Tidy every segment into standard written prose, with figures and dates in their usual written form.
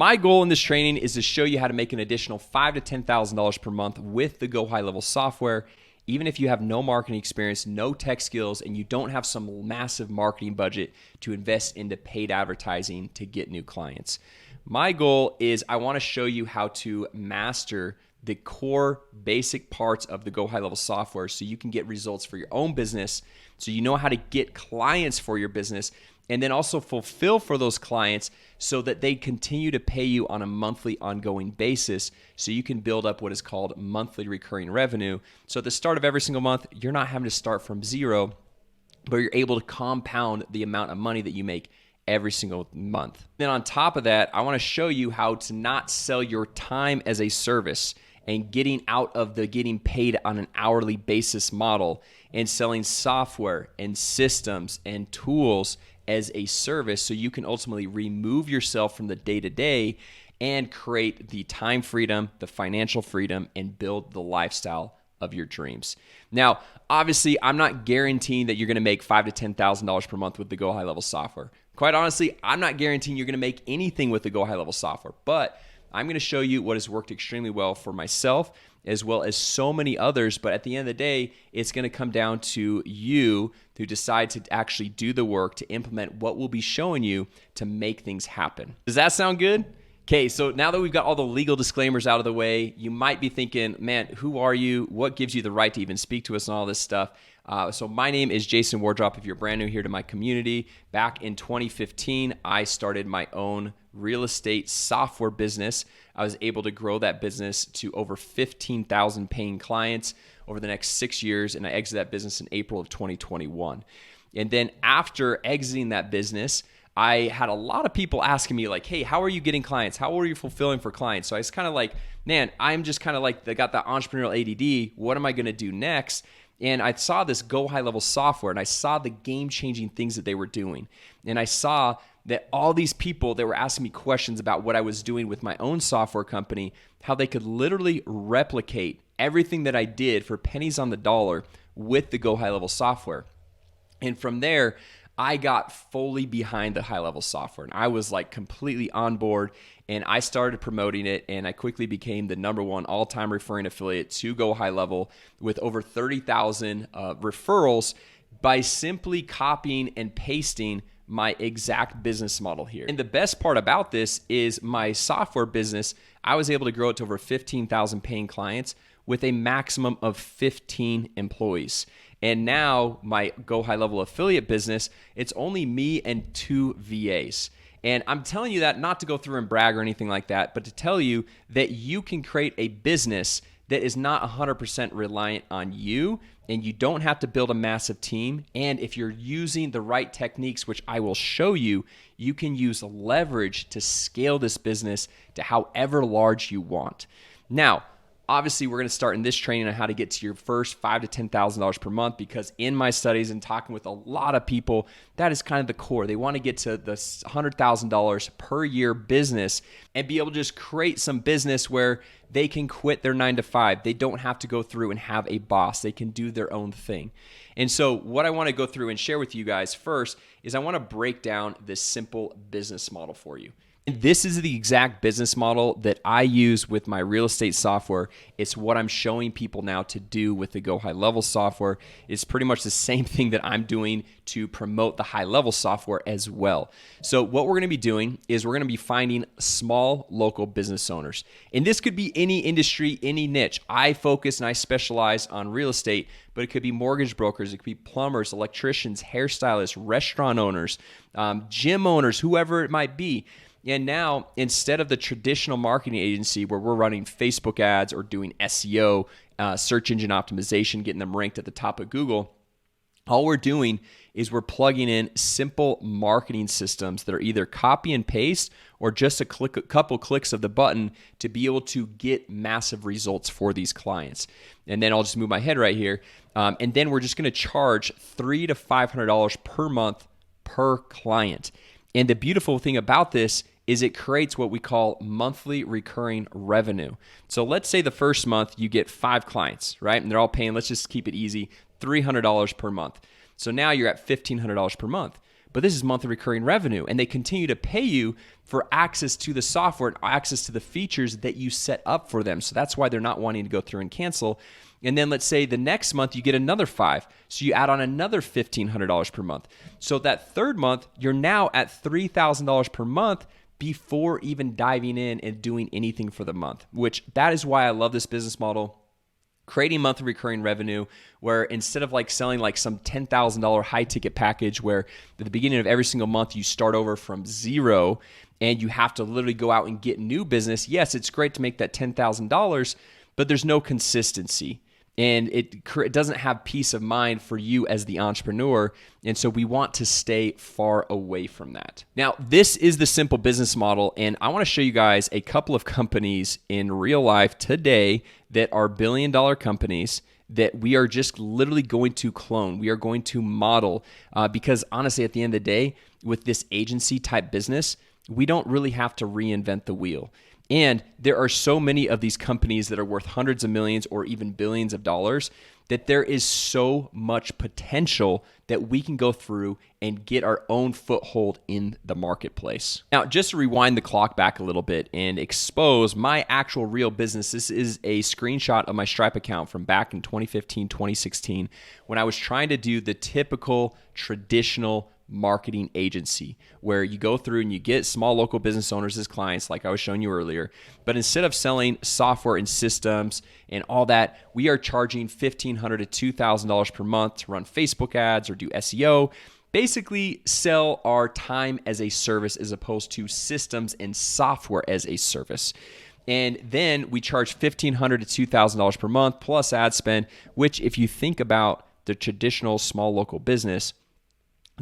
My goal in this training is to show you how to make an additional $5,000 to $10,000 per month with the GoHighLevel software, even if you have no marketing experience, no tech skills, and you don't have some massive marketing budget to invest into paid advertising to get new clients. My goal is I want to show you how to master the core basic parts of the GoHighLevel software so you can get results for your own business, so you know how to get clients for your business, and then also fulfill for those clients so that they continue to pay you on a monthly ongoing basis so you can build up what is called monthly recurring revenue. So at the start of every single month, you're not having to start from zero, but you're able to compound the amount of money that you make every single month. Then on top of that, I want to show you how to not sell your time as a service and getting out of the getting paid on an hourly basis model and selling software and systems and tools as a service so you can ultimately remove yourself from the day-to-day and create the time freedom, the financial freedom, and build the lifestyle of your dreams. Now, obviously, I'm not guaranteeing that you're going to make $5,000 to $10,000 per month with the GoHighLevel software. Quite honestly, I'm not guaranteeing you're going to make anything with the GoHighLevel software, but I'm going to show you what has worked extremely well for myself as well as so many others. But at the end of the day, it's going to come down to you to decide to actually do the work to implement what we'll be showing you to make things happen. Does that sound good? Okay, so now that we've got all the legal disclaimers out of the way, you might be thinking, man, who are you? What gives you the right to even speak to us and all this stuff? So my name is Jason Wardrop. If you're brand new here to my community, back in 2015, I started my own real estate software business. I was able to grow that business to over 15,000 paying clients over the next 6 years, and I exited that business in April of 2021. And then after exiting that business, I had a lot of people asking me like, hey, how are you getting clients? How are you fulfilling for clients? So I was kind of like, man, I'm just kind of like, I got that entrepreneurial ADD. What am I going to do next? And I saw this GoHighLevel software, and I saw the game-changing things that they were doing. And I saw that all these people that were asking me questions about what I was doing with my own software company, how they could literally replicate everything that I did for pennies on the dollar with the GoHighLevel software. And from there, I got fully behind the HighLevel software, and I was like completely on board, and I started promoting it, and I quickly became the #1 all-time referring affiliate to GoHighLevel with over 30,000 referrals by simply copying and pasting my exact business model here. And the best part about this is my software business, I was able to grow it to over 15,000 paying clients with a maximum of 15 employees. And now my GoHighLevel affiliate business, it's only me and 2 VAs. And I'm telling you that not to go through and brag or anything like that, but to tell you that you can create a business that is not 100% reliant on you, and you don't have to build a massive team. And if you're using the right techniques, which I will show you, you can use leverage to scale this business to however large you want. Now, obviously, we're going to start in this training on how to get to your first $5,000 to $10,000 per month, because in my studies and talking with a lot of people, that is kind of the core. They want to get to the $100,000 per year business and be able to just create some business where they can quit their 9 to 5. They don't have to go through and have a boss. They can do their own thing. And so what I want to go through and share with you guys first is I want to break down this simple business model for you. And this is the exact business model that I use with my real estate software. It's what I'm showing people now to do with the GoHighLevel software. It's pretty much the same thing that I'm doing to promote the HighLevel software as well. So what we're going to be doing is we're going to be finding small local business owners. And this could be any industry, any niche. I focus and I specialize on real estate, but it could be mortgage brokers, it could be plumbers, electricians, hairstylists, restaurant owners, gym owners, whoever it might be. And now, instead of the traditional marketing agency where we're running Facebook ads or doing SEO, search engine optimization, getting them ranked at the top of Google, all we're doing is we're plugging in simple marketing systems that are either copy and paste or just a couple clicks of the button to be able to get massive results for these clients. And then I'll just move my head right here. And then we're just going to charge $300 to $500 per month per client. And the beautiful thing about this is it creates what we call monthly recurring revenue. So let's say the first month you get 5 clients, right? And they're all paying, let's just keep it easy, $300 per month. So now you're at $1,500 per month. but this is monthly recurring revenue. And they continue to pay you for access to the software and access to the features that you set up for them. So that's why they're not wanting to go through and cancel. And then let's say the next month you get another 5. So you add on another $1,500 per month. So that third month, you're now at $3,000 per month before even diving in and doing anything for the month, which that is why I love this business model. Creating monthly recurring revenue where instead of like selling like some $10,000 high ticket package where at the beginning of every single month you start over from zero and you have to literally go out and get new business. Yes, it's great to make that $10,000, but there's no consistency. And it doesn't have peace of mind for you as the entrepreneur. And so we want to stay far away from that. Now, this is the simple business model. And I want to show you guys a couple of companies in real life today that are billion-dollar companies that we are just literally going to clone. We are going to model because honestly, at the end of the day, with this agency type business, we don't really have to reinvent the wheel. And there are so many of these companies that are worth hundreds of millions or even billions of dollars that there is so much potential that we can go through and get our own foothold in the marketplace. Now, just to rewind the clock back a little bit and expose my actual real business, this is a screenshot of my Stripe account from back in 2015, 2016, when I was trying to do the typical traditional marketing agency where you go through and you get small local business owners as clients like I was showing you earlier. But instead of selling software and systems and all that, we are charging $1,500 to $2,000 per month to run Facebook ads or do SEO. Basically sell our time as a service as opposed to systems and software as a service. And then we charge $1,500 to $2,000 per month plus ad spend, which if you think about the traditional small local business,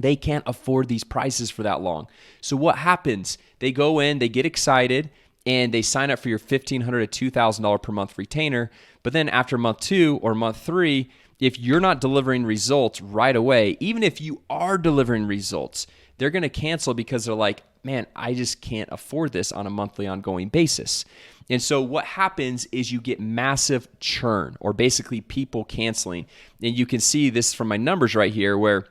they can't afford these prices for that long. So what happens? They go in, they get excited, and they sign up for your $1,500 to $2,000 per month retainer. But then after month 2 or month 3, if you're not delivering results right away, even if you are delivering results, they're going to cancel because they're like, man, I just can't afford this on a monthly ongoing basis. And so what happens is you get massive churn or basically people canceling. And you can see this from my numbers right here where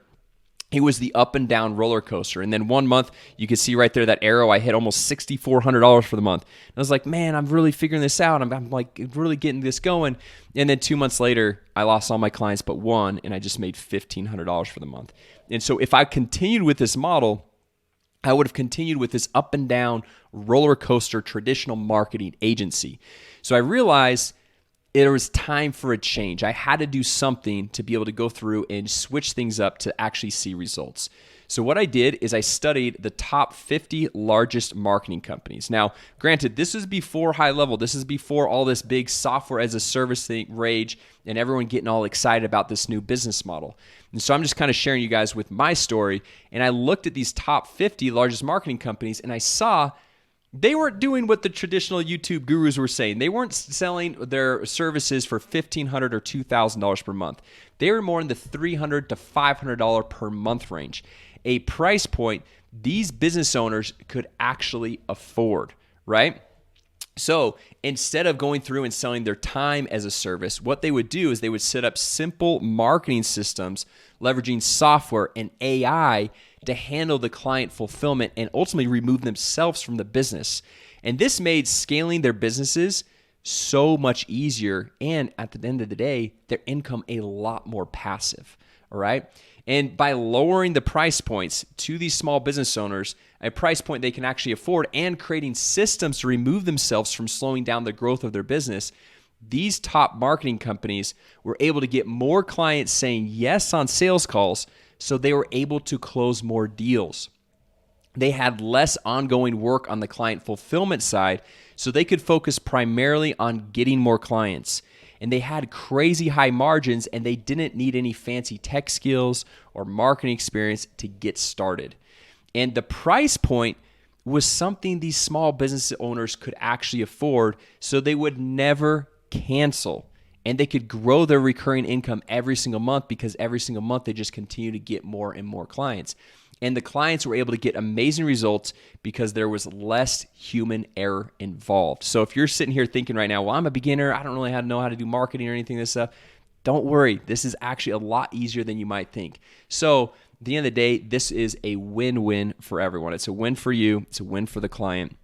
it was the up and down roller coaster. And then one month, you can see right there that arrow, I hit almost $6,400 for the month. And I was like, man, I'm really figuring this out. I'm like really getting this going. And then 2 months later, I lost all my clients but one, and I just made $1,500 for the month. And so if I continued with this model, I would have continued with this up and down roller coaster traditional marketing agency. So I realized it was time for a change. I had to do something to be able to go through and switch things up to actually see results. So what I did is I studied the top 50 largest marketing companies. Now, granted, this is before HighLevel. This is before all this big software as a service thing rage and everyone getting all excited about this new business model. And so I'm just kind of sharing you guys with my story. And I looked at these top 50 largest marketing companies and I saw they weren't doing what the traditional YouTube gurus were saying. They weren't selling their services for $1,500 or $2,000 per month. They were more in the $300 to $500 per month range, a price point these business owners could actually afford, right? So instead of going through and selling their time as a service, what they would do is they would set up simple marketing systems, leveraging software and AI to handle the client fulfillment and ultimately remove themselves from the business. And this made scaling their businesses so much easier and at the end of the day, their income a lot more passive, all right? And by lowering the price points to these small business owners, a price point they can actually afford and creating systems to remove themselves from slowing down the growth of their business, these top marketing companies were able to get more clients saying yes on sales calls, so they were able to close more deals. They had less ongoing work on the client fulfillment side, so they could focus primarily on getting more clients. And they had crazy high margins, and they didn't need any fancy tech skills or marketing experience to get started. And the price point was something these small business owners could actually afford, so they would never cancel. And they could grow their recurring income every single month because every single month they just continue to get more and more clients. And the clients were able to get amazing results because there was less human error involved. So if you're sitting here thinking right now, well, I'm a beginner, I don't really know how to do marketing or anything of this stuff, don't worry. This is actually a lot easier than you might think. So At the end of the day, this is a win-win for everyone. It's a win for you. It's a win for the client.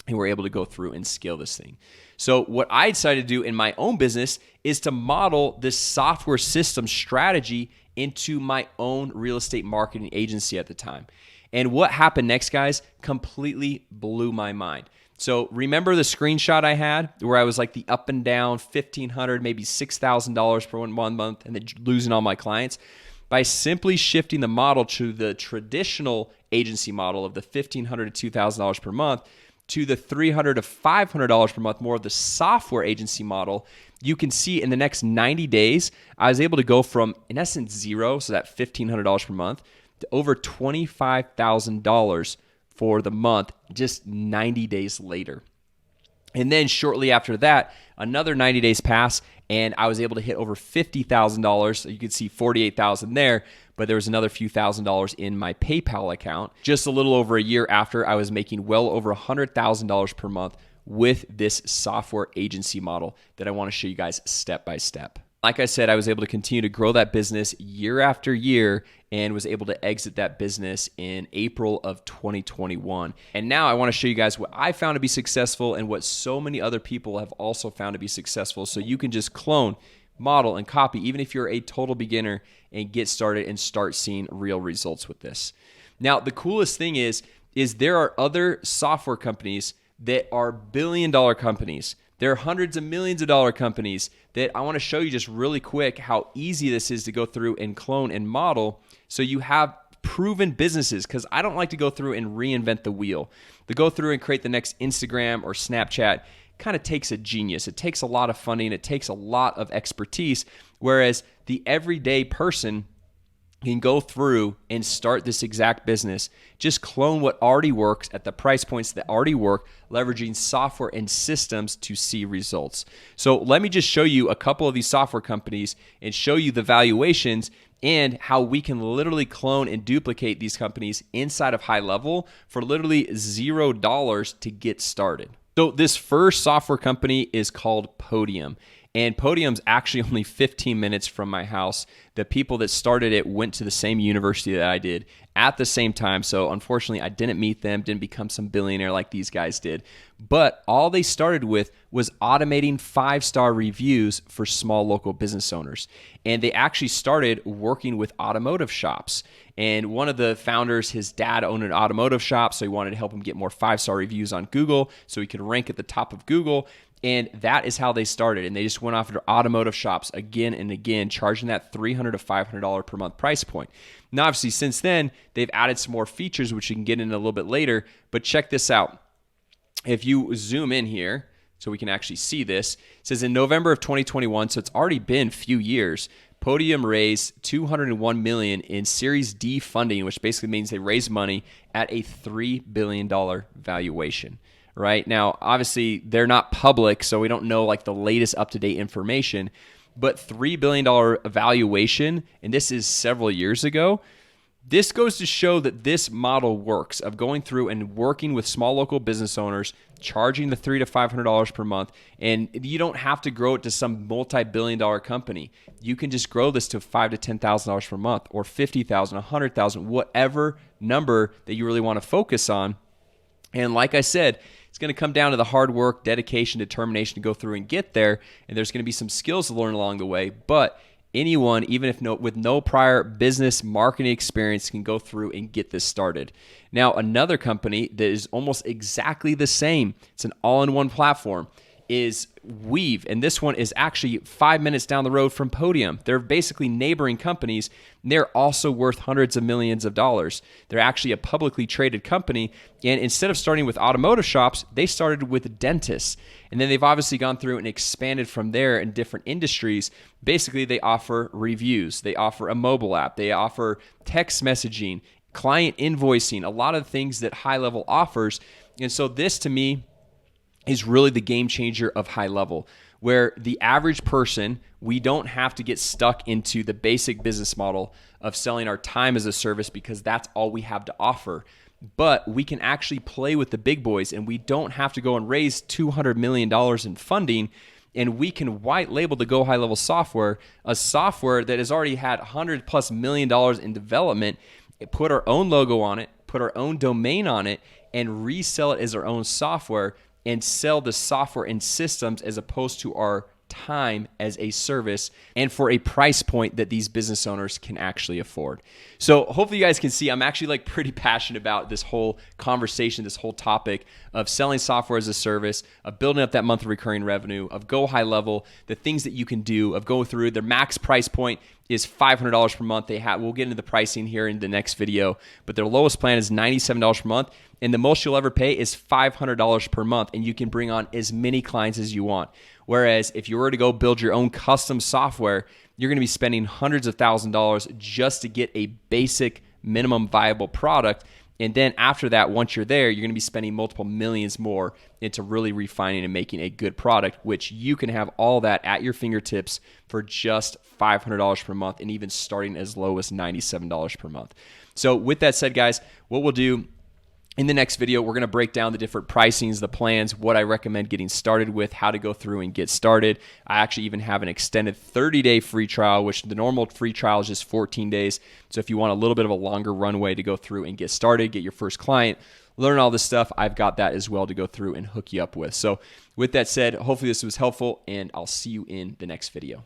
And we're able to go through and scale this thing. So what I decided to do in my own business is to model this software system strategy into my own real estate marketing agency at the time. And what happened next, guys, completely blew my mind. So remember the screenshot I had where I was like the up and down $1,500, maybe $6,000 per 1 month and then losing all my clients? By simply shifting the model to the traditional agency model of the $1,500 to $2,000 per month, to the $300 to $500 per month, more of the software agency model, you can see in the next 90 days, I was able to go from, in essence, zero, so that $1,500 per month, to over $25,000 for the month just 90 days later. And then shortly after that, another 90 days pass, and I was able to hit over $50,000. So you could see $48,000 there, but there was another few $1,000s in my PayPal account. Just a little over a year after, I was making well over $100,000 per month with this software agency model that I want to show you guys step by step. Like I said, I was able to continue to grow that business year after year and was able to exit that business in April of 2021. And now I want to show you guys what I found to be successful and what so many other people have also found to be successful, so you can just clone, model, and copy, even if you're a total beginner, and get started and start seeing real results with this. Now, the coolest thing is there are other software companies that are billion-dollar companies. There are hundreds of millions of dollar companies that I want to show you just really quick how easy this is to go through and clone and model so you have proven businesses, because I don't like to go through and reinvent the wheel. To go through and create the next Instagram or Snapchat kind of takes a genius. It takes a lot of funding. It takes a lot of expertise, whereas the everyday person can go through and start this exact business, just clone what already works at the price points that already work, leveraging software and systems to see results. So let me just show you a couple of these software companies and show you the valuations and how we can literally clone and duplicate these companies inside of HighLevel for literally $0 to get started. So this first software company is called Podium. And Podium's actually only 15 minutes from my house. The people that started it went to the same university that I did at the same time. So unfortunately, I didn't meet them, didn't become some billionaire like these guys did. But all they started with was automating 5-star reviews for small local business owners. And they actually started working with automotive shops. And one of the founders, his dad owned an automotive shop, so he wanted to help him get more 5-star reviews on Google so he could rank at the top of Google. And that is how they started. And they just went after automotive shops again and again, charging that $300 to $500 per month price point. Now, obviously, since then, they've added some more features, which we can get into a little bit later. But check this out. If you zoom in here, so we can actually see this, it says in November of 2021, so it's already been a few years, Podium raised $201 million in Series D funding, which basically means they raised money at a $3 billion valuation. Right now, obviously, they're not public, so we don't know like the latest up-to-date information, but $3 billion valuation, and this is several years ago. This goes to show that this model works of going through and working with small local business owners, charging the $300 to $500 per month, and you don't have to grow it to some multi-billion-dollar company. You can just grow this to $5,000 to $10,000 per month, or $50,000, $100,000, whatever number that you really want to focus on. And like I said, it's going to come down to the hard work, dedication, determination to go through and get there. And there's going to be some skills to learn along the way. But anyone, even if with no prior business marketing experience, can go through and get this started. Now, another company that is almost exactly the same, it's an all-in-one platform, is Weave. And this one is actually 5 minutes down the road from Podium. They're basically neighboring companies. And they're also worth hundreds of millions of dollars. They're actually a publicly traded company. And instead of starting with automotive shops, they started with dentists. And then they've obviously gone through and expanded from there in different industries. Basically, they offer reviews. They offer a mobile app. They offer text messaging, client invoicing, a lot of things that HighLevel offers. And so this, to me, is really the game changer of HighLevel, where the average person, we don't have to get stuck into the basic business model of selling our time as a service because that's all we have to offer. But we can actually play with the big boys, and we don't have to go and raise $200 million in funding and we can white label the GoHighLevel software, a software that has already had $100+ million in development, put our own logo on it, put our own domain on it, and resell it as our own software and sell the software and systems as opposed to our time as a service, and for a price point that these business owners can actually afford. So hopefully you guys can see I'm actually like pretty passionate about this whole conversation, this whole topic of selling software as a service, of building up that monthly recurring revenue, of GoHighLevel, the things that you can do, of going through their max price point is $500 per month. We'll get into the pricing here in the next video, but their lowest plan is $97 per month, and the most you'll ever pay is $500 per month, and you can bring on as many clients as you want. Whereas if you were to go build your own custom software, you're going to be spending hundreds of thousands of dollars just to get a basic minimum viable product. And then after that, once you're there, you're going to be spending multiple millions more into really refining and making a good product, which you can have all that at your fingertips for just $500 per month, and even starting as low as $97 per month. So with that said, guys, what we'll do in the next video, we're going to break down the different pricings, the plans, what I recommend getting started with, how to go through and get started. I actually even have an extended 30-day free trial, which the normal free trial is just 14 days. So if you want a little bit of a longer runway to go through and get started, get your first client, learn all this stuff, I've got that as well to go through and hook you up with. So with that said, hopefully this was helpful, and I'll see you in the next video.